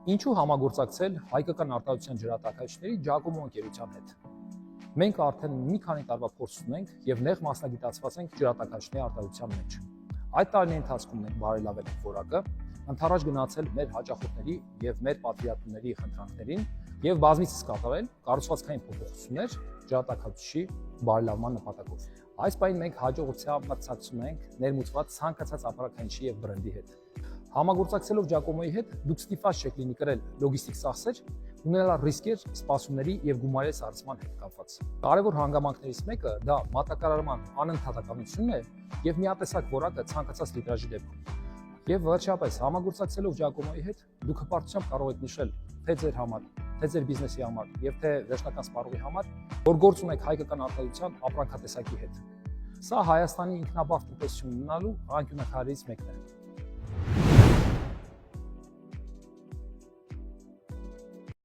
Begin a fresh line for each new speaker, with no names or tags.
Ինչու համագործակցել հայկական արտադրության ջրատաքարիչների Giacomo ընկերության հետ։ Մենք արդեն մի քանի տարվա փորձ ունենք եւ նեղ մասնագիտացված ենք ջրատաքարիչների արտադրության մեջ։ Այդ տարիների ընթացքում մենք բարելավել ենք որակը, ընդառաջ գնացել մեր հաճախորդների եւ մեր պատվիրատուների խնդրանքներին եւ բազմիցս կատարել կառուցվածքային փոփոխություններ ջրատաքարիչի բարելավման նպատակով։ Այս պահին մենք հաջողությամբ մրցակցում ենք ներմուծված ցանկացած ապրանքանիշի եւ բրենդի հետ։ Համագործակցելով Giacomo-ի հետ դուք ստիպված չեք լինի կրել լոգիստիկ ծախսեր, ունենալ ռիսկեր սպասումների եւ գումարի սառցման հետ կապված։ Կարևոր հանգամանքներից մեկը դա մատակարարման անընդհատականությունն է եւ միատեսակ որակը ցանկացած լիտրաժի դեպքում։ Եվ վերջապես համագործակցելով Giacomo-ի հետ դուք հպարտությամբ կարող եք նշել թե ձեր համար, թե ձեր բիզնեսի համար եւ թե վերջնական սպառողի համար, որ գործ ունեք հայկական արտադրության ապրանքատեսակի հետ։ Սա Հայաստանի ինքնաբավ տնտեսություն ունենալու անկյունախարից մեկն է։